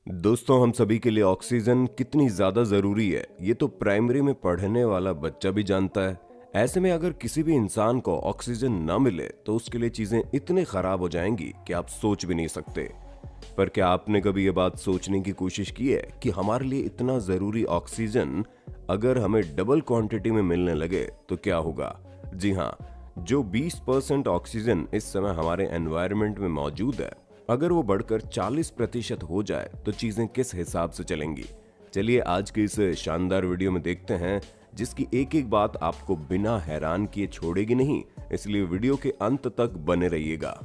दोस्तों, हम सभी के लिए ऑक्सीजन कितनी ज्यादा जरूरी है ये तो प्राइमरी में पढ़ने वाला बच्चा भी जानता है। ऐसे में अगर किसी भी इंसान को ऑक्सीजन न मिले तो उसके लिए चीजें इतनी खराब हो जाएंगी कि आप सोच भी नहीं सकते। पर क्या आपने कभी ये बात सोचने की कोशिश की है कि हमारे लिए इतना जरूरी ऑक्सीजन अगर हमें डबल क्वांटिटी में मिलने लगे तो क्या होगा? जी हाँ, जो 20% ऑक्सीजन इस समय हमारे एनवायरनमेंट में मौजूद है, अगर वो बढ़कर 40% हो जाए तो चीजें किस हिसाब से चलेंगी। चलिए आज के इस शानदार वीडियो में देखते हैं, जिसकी एक एक बात आपको बिना हैरान किए छोड़ेगी नहीं, इसलिए वीडियो के अंत तक बने रहिएगा।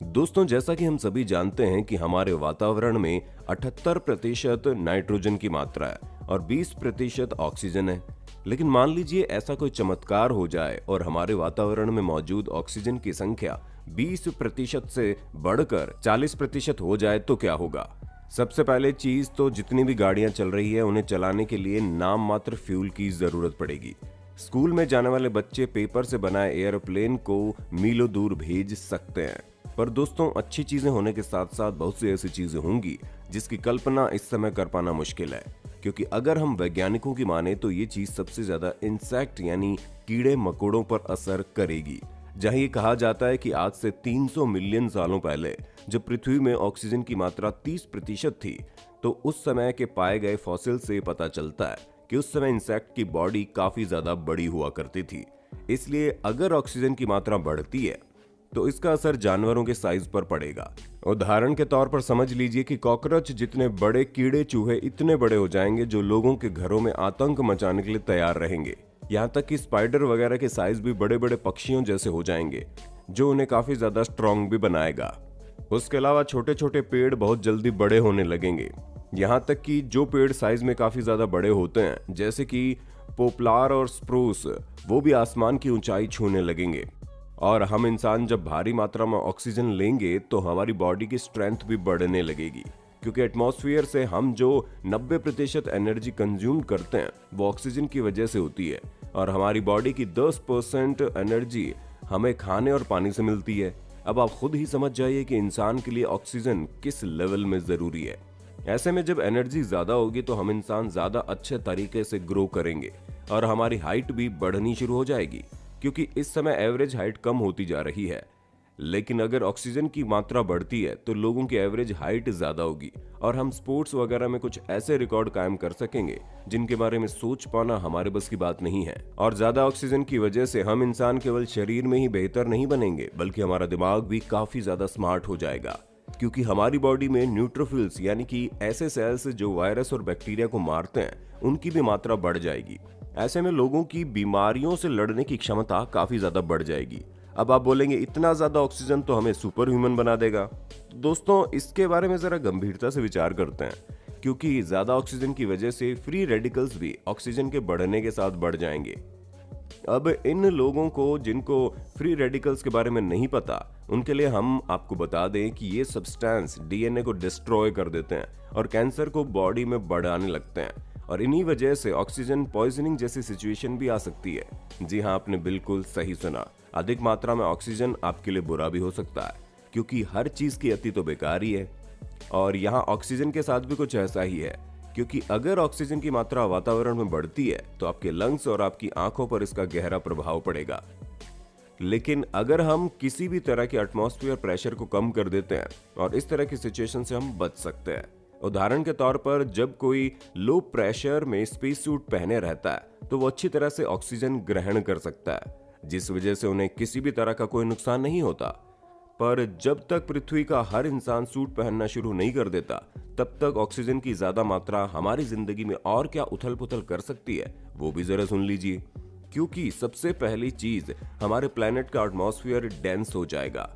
दोस्तों, जैसा कि हम सभी जानते हैं कि हमारे वातावरण में 78% नाइट्रोजन की मात्रा है और 20% ऑक्सीजन है। लेकिन मान लीजिए ऐसा कोई चमत्कार हो जाए और हमारे वातावरण में मौजूद ऑक्सीजन की संख्या 20% से बढ़कर 40% हो जाए तो क्या होगा? सबसे पहले चीज तो जितनी भी गाड़ियां चल रही है उन्हें चलाने के लिए नाम मात्र फ्यूल की जरूरत पड़ेगी। स्कूल में जाने वाले बच्चे पेपर से बनाए एयरप्लेन को मीलों दूर भेज सकते हैं। पर दोस्तों, अच्छी चीजें होने के साथ साथ बहुत सी ऐसी चीजें होंगी जिसकी कल्पना इस समय कर पाना मुश्किल है, क्योंकि अगर हम वैज्ञानिकों की माने तो ये चीज सबसे ज्यादा इंसेक्ट यानी कीड़े मकोड़ों पर असर करेगी। जहां ये कहा जाता है कि आज से 300 मिलियन सालों पहले जब पृथ्वी में ऑक्सीजन की मात्रा 30% थी, तो उस समय के पाए गए फॉसिल से पता चलता है कि उस समय इंसेक्ट की बॉडी काफी ज्यादा बड़ी हुआ करती थी। इसलिए अगर ऑक्सीजन की मात्रा बढ़ती है तो इसका असर जानवरों के साइज पर पड़ेगा। उदाहरण के तौर पर समझ लीजिए कि कॉकरोच जितने बड़े, कीड़े चूहे इतने बड़े हो जाएंगे जो लोगों के घरों में आतंक मचाने के लिए तैयार रहेंगे। यहाँ तक कि स्पाइडर वगैरह के साइज भी बड़े बड़े पक्षियों जैसे हो जाएंगे, जो उन्हें काफी ज्यादा स्ट्रॉन्ग भी बनाएगा। उसके अलावा छोटे छोटे पेड़ बहुत जल्दी बड़े होने लगेंगे। यहाँ तक कि जो पेड़ साइज में काफी ज्यादा बड़े होते हैं, जैसे कि पोपलार और स्प्रूस, वो भी आसमान की ऊंचाई छूने लगेंगे। और हम इंसान जब भारी मात्रा में ऑक्सीजन लेंगे तो हमारी बॉडी की स्ट्रेंथ भी बढ़ने लगेगी, क्योंकि एटमॉस्फेयर से हम जो 90% एनर्जी कंज्यूम करते हैं वो ऑक्सीजन की वजह से होती है, और हमारी बॉडी की 10% एनर्जी हमें खाने और पानी से मिलती है। अब आप खुद ही समझ जाइए कि इंसान के लिए ऑक्सीजन किस लेवल में जरूरी है। ऐसे में जब एनर्जी ज्यादा होगी तो हम इंसान ज्यादा अच्छे तरीके से ग्रो करेंगे और हमारी हाइट भी बढ़नी शुरू हो जाएगी, क्योंकि इस समय एवरेज हाइट कम होती जा रही है। लेकिन अगर ऑक्सीजन की मात्रा बढ़ती है तो लोगों की एवरेज हाइट ज्यादा होगी और हम स्पोर्ट्स वगैरह में कुछ ऐसे रिकॉर्ड कायम कर सकेंगे जिनके बारे में सोच पाना हमारे बस की बात नहीं है। और ज्यादा ऑक्सीजन की वजह से हम इंसान केवल शरीर में ही बेहतर नहीं बनेंगे, बल्कि हमारा दिमाग भी काफी ज्यादा स्मार्ट हो जाएगा, क्योंकि हमारी बॉडी में न्यूट्रोफिल्स यानी कि ऐसे सेल्स जो वायरस और बैक्टीरिया को मारते हैं, उनकी भी मात्रा बढ़ जाएगी। ऐसे में लोगों की बीमारियों से लड़ने की क्षमता काफी ज्यादा बढ़ जाएगी। अब आप बोलेंगे इतना ज्यादा ऑक्सीजन तो हमें सुपर ह्यूमन बना देगा। दोस्तों, इसके बारे में जरा गंभीरता से विचार करते हैं, क्योंकि ज्यादा ऑक्सीजन की वजह से फ्री रेडिकल्स भी ऑक्सीजन के बढ़ने के साथ बढ़ जाएंगे। अब इन लोगों को जिनको फ्री रेडिकल्स के बारे में नहीं पता, उनके लिए हम आपको बता दें कि ये सब्सटेंस डीएनए को डिस्ट्रॉय कर देते हैं और कैंसर को बॉडी में बढ़ाने लगते हैं, और इन्हीं वजह से ऑक्सीजन पॉइजनिंग जैसी सिचुएशन भी आ सकती है। जी हाँ, आपने बिल्कुल सही सुना। अधिक मात्रा में ऑक्सीजन आपके लिए बुरा भी हो सकता है, क्योंकि हर चीज की अति तो बेकार ही है। और यहाँ ऑक्सीजन के साथ भी कुछ ऐसा ही है, क्योंकि अगर ऑक्सीजन की मात्रा वातावरण में बढ़ती है तो आपके लंग्स और आपकी आंखों पर इसका गहरा प्रभाव पड़ेगा। लेकिन अगर हम किसी भी तरह के एटमॉस्फेयर प्रेशर को कम कर देते हैं और इस तरह की सिचुएशन से हम बच सकते हैं। उदाहरण के तौर पर जब कोई लो प्रेशर में स्पेस सूट पहने रहता है तो वो अच्छी तरह से ऑक्सीजन ग्रहण कर सकता है, जिस वजह से उन्हें किसी भी तरह का कोई नुकसान नहीं होता। पर जब तक पृथ्वी का हर इंसान सूट पहनना शुरू नहीं कर देता, तब तक ऑक्सीजन की ज्यादा मात्रा हमारी जिंदगी में और क्या उथल पुथल कर सकती है, वो भी जरा सुन लीजिए। क्योंकि सबसे पहली चीज, हमारे प्लेनेट का एटमॉस्फेयर डेंस हो जाएगा,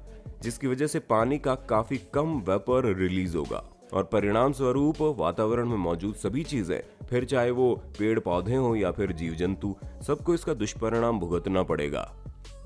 जिसकी वजह से पानी का काफी कम वेपर रिलीज होगा, और परिणाम स्वरूप वातावरण में मौजूद सभी चीजें, फिर चाहे वो पेड़ पौधे हों या फिर जीव जंतु, सबको इसका दुष्परिणाम भुगतना पड़ेगा।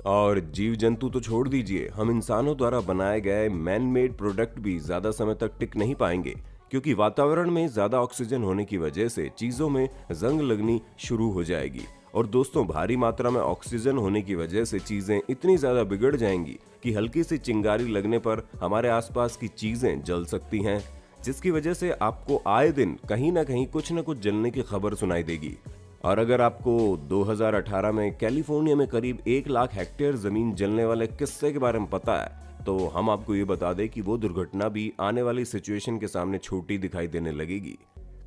और जीव जंतु तो छोड़ दीजिए, हम इंसानों द्वारा बनाए गए मैन मेड प्रोडक्ट भी ज्यादा समय तक टिक नहीं पाएंगे, क्योंकि वातावरण में ज्यादा ऑक्सीजन होने की वजह से चीजों में जंग लगनी शुरू हो जाएगी। और दोस्तों, भारी मात्रा में ऑक्सीजन होने की वजह से चीजें इतनी ज्यादा बिगड़ जाएंगी कि हल्की सी चिंगारी लगने पर हमारे आसपास की चीजें जल सकती हैं, जिसकी वजह से आपको आए दिन कहीं ना कहीं कुछ ना कुछ जलने की खबर सुनाई देगी। और अगर आपको 2018 में कैलिफोर्निया में करीब 1 लाख हेक्टेयर जमीन जलने वाले किस्से के बारे में पता है, तो हम आपको ये बता दें कि वो दुर्घटना भी आने वाली सिचुएशन के सामने छोटी दिखाई देने लगेगी।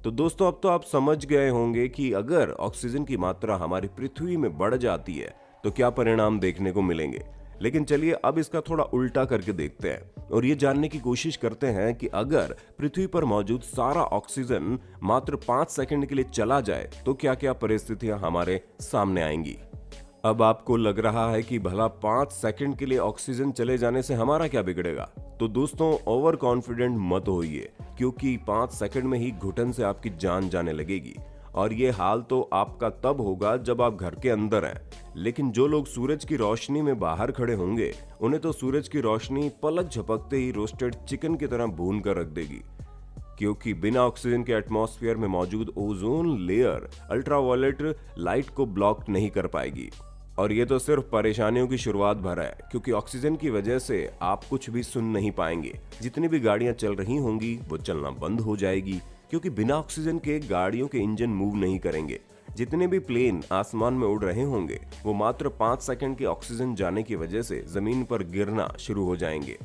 तो दोस्तों, अब तो आप समझ गए होंगे कि अगर ऑक्सीजन की मात्रा हमारी पृथ्वी में बढ़ जाती है तो क्या परिणाम देखने को मिलेंगे। लेकिन चलिए अब इसका थोड़ा उल्टा करके देखते हैं और ये जानने की कोशिश करते हैं कि अगर पृथ्वी पर मौजूद सारा ऑक्सीजन मात्र 5 सेकंड के लिए चला जाए तो क्या क्या परिस्थितियां हमारे सामने आएंगी। अब आपको लग रहा है कि भला 5 सेकंड के लिए ऑक्सीजन चले जाने से हमारा क्या बिगड़ेगा। तो दोस्तों, ओवर कॉन्फिडेंट मत होइए, क्योंकि 5 सेकंड में ही घुटन से आपकी जान जाने लगेगी। और ये हाल तो आपका तब होगा जब आप घर के अंदर हैं, लेकिन जो लोग सूरज की रोशनी में बाहर खड़े होंगे उन्हें तो सूरज की रोशनी पलक झपकते ही रोस्टेड चिकन की तरह भून कर रख देगी, क्योंकि बिना ऑक्सीजन के एटमॉस्फेयर में मौजूद ओजोन लेयर अल्ट्रावायलेट लाइट को ब्लॉक नहीं कर पाएगी। और ये तो सिर्फ परेशानियों की शुरुआत भर है, क्योंकि ऑक्सीजन की वजह से आप कुछ भी सुन नहीं पाएंगे। जितनी भी गाड़ियां चल रही होंगी वो चलना बंद हो जाएगी, क्योंकि बिना ऑक्सीजन के गाड़ियों के इंजन मूव नहीं करेंगे। जितने भी प्लेन आसमान में उड़ रहे होंगे वो मात्र 5 सेकंड के ऑक्सीजन जाने की वजह से जमीन पर गिरना शुरू हो जाएंगे।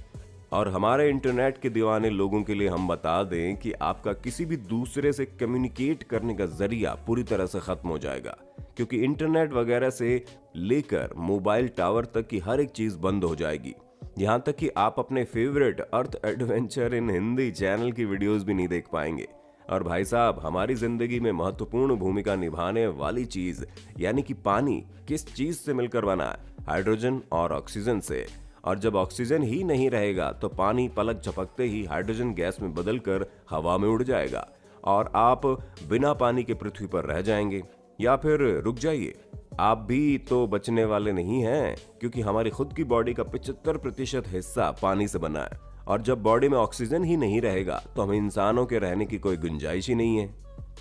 और हमारे इंटरनेट के दीवाने लोगों के लिए हम बता दें कि आपका किसी भी दूसरे से कम्युनिकेट करने का जरिया पूरी तरह से खत्म हो जाएगा, क्योंकि इंटरनेट वगैरह से लेकर मोबाइल टावर तक की हर एक चीज बंद हो जाएगी। यहाँ तक कि आप अपने favourite earth adventure in Hindi channel की वीडियोस भी नहीं देख पाएंगे। और भाई साहब, हमारी जिंदगी में महत्वपूर्ण भूमिका निभाने वाली चीज यानी कि पानी किस चीज से मिलकर बना है? हाइड्रोजन और ऑक्सीजन से। और जब ऑक्सीजन ही नहीं रहेगा तो पानी पलक झपकते ही हाइड्रोजन गैस में बदलकर हवा में उड़ जाएगा और आप बिना पानी के पृथ्वी पर रह जाएंगे। या फिर रुक जाइए, आप भी तो बचने वाले नहीं हैं, क्योंकि हमारी खुद की बॉडी का 75% हिस्सा पानी से बना है। और जब बॉडी में ऑक्सीजन ही नहीं रहेगा तो हम इंसानों के रहने की कोई गुंजाइश ही नहीं है।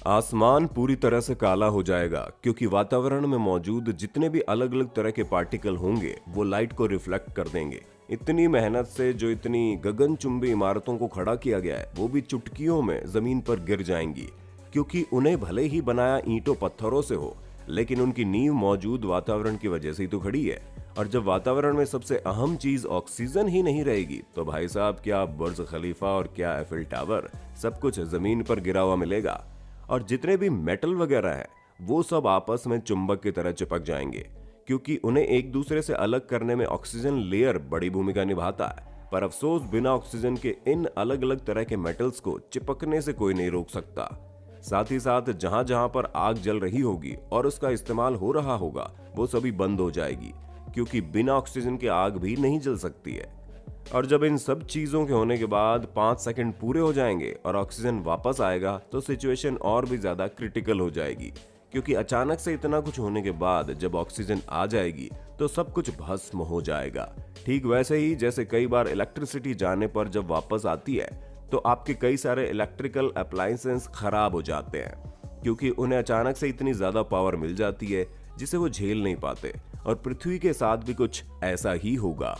आसमान पूरी तरह से काला हो जाएगा, क्योंकि वातावरण में मौजूद जितने भी अलग अलग तरह के पार्टिकल होंगे वो लाइट को रिफ्लेक्ट कर देंगे। इतनी मेहनत से जो इतनी गगनचुंबी इमारतों को खड़ा किया गया है वो भी चुटकियों में जमीन पर गिर जाएंगी, क्योंकि उन्हें भले ही बनाया ईंटों पत्थरों से हो, लेकिन उनकी नींव मौजूद वातावरण की वजह से ही तो खड़ी है। और जब वातावरण में सबसे अहम चीज ऑक्सीजन ही नहीं रहेगी तो भाई साहब, क्या बुर्ज खलीफा और क्या एफिल टावर, सब कुछ जमीन पर गिरा हुआ मिलेगा। और जितने भी मेटल वगैरह है वो सब आपस में चुंबक की तरह चिपक जाएंगे, क्योंकि उन्हें एक दूसरे से अलग करने में ऑक्सीजन लेयर बड़ी भूमिका निभाता है। पर अफसोस, बिना ऑक्सीजन के इन अलग अलग तरह के मेटल्स को चिपकने से कोई नहीं रोक सकता। साथ ही साथ जहां जहां पर आग जल रही होगी और उसका इस्तेमाल हो रहा होगा वो सभी बंद हो जाएगी, क्योंकि बिना ऑक्सीजन के आग भी नहीं जल सकती है। और जब इन सब चीजों के होने के बाद 5 सेकंड पूरे हो जाएंगे और ऑक्सीजन वापस आएगा तो सिचुएशन और भी ज्यादा क्रिटिकल हो जाएगी, क्योंकि अचानक से इतना कुछ होने के बाद जब ऑक्सीजन आ जाएगी तो सब कुछ भस्म हो जाएगा। ठीक वैसे ही जैसे कई बार इलेक्ट्रिसिटी जाने पर जब वापस आती है तो आपके कई सारे इलेक्ट्रिकल अप्लायंसेस खराब हो जाते हैं, क्योंकि उन्हें अचानक से इतनी ज्यादा पावर मिल जाती है जिसे वो झेल नहीं पाते। और पृथ्वी के साथ भी कुछ ऐसा ही होगा।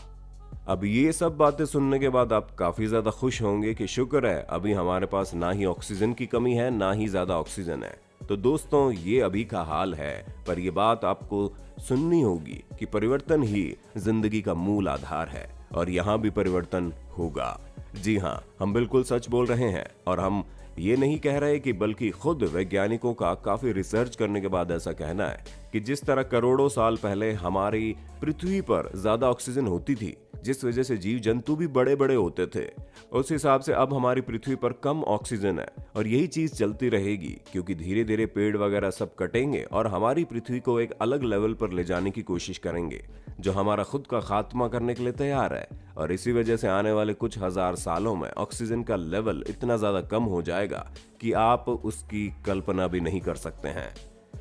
अब ये सब बातें सुनने के बाद आप काफी ज्यादा खुश होंगे कि शुक्र है अभी हमारे पास ना ही ऑक्सीजन की कमी है ना ही ज्यादा ऑक्सीजन है। तो दोस्तों, ये अभी का हाल है, पर ये बात आपको सुननी होगी कि परिवर्तन ही जिंदगी का मूल आधार है और यहाँ भी परिवर्तन होगा। जी हाँ, हम बिल्कुल सच बोल रहे हैं और हम ये नहीं कह रहे कि बल्कि खुद वैज्ञानिकों का काफी रिसर्च करने के बाद ऐसा कहना है कि जिस तरह करोड़ों साल पहले हमारी पृथ्वी पर ज्यादा ऑक्सीजन होती थी, जिस वजह से जीव जंतु भी बड़े बड़े होते थे, उस हिसाब से अब हमारी पृथ्वी पर कम ऑक्सीजन है। और यही चीज चलती रहेगी, क्योंकि धीरे धीरे पेड़ वगैरह सब कटेंगे और हमारी पृथ्वी को एक अलग लेवल पर ले जाने की कोशिश करेंगे, जो हमारा खुद का खात्मा करने के लिए तैयार है। और इसी वजह से आने वाले कुछ हजार सालों में ऑक्सीजन का लेवल इतना ज्यादा कम हो जाएगा कि आप उसकी कल्पना भी नहीं कर सकते हैं।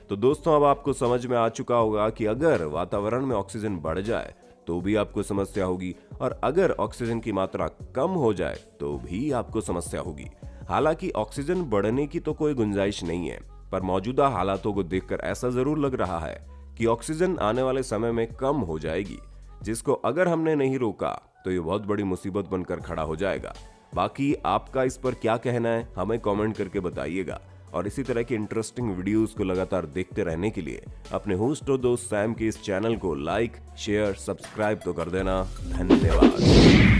तो दोस्तों, अब आपको समझ में आ चुका होगा कि अगर वातावरण में ऑक्सीजन बढ़ जाए तो भी आपको समस्या होगी, और अगर ऑक्सीजन की मात्रा कम हो जाए तो भी आपको समस्या होगी। हालांकि ऑक्सीजन बढ़ने की तो कोई गुंजाइश नहीं है, पर मौजूदा हालातों को देखकर ऐसा जरूर लग रहा है कि ऑक्सीजन आने वाले समय में कम हो जाएगी, जिसको अगर हमने नहीं रोका तो ये बहुत बड़ी मुसीबत बनकर खड़ा हो जाएगा। बाकी आपका इस पर क्या कहना है हमें कमेंट करके बताइएगा। और इसी तरह की इंटरेस्टिंग वीडियोस को लगातार देखते रहने के लिए अपने होस्ट और दोस्त सैम के इस चैनल को लाइक, शेयर, सब्सक्राइब तो कर देना। धन्यवाद।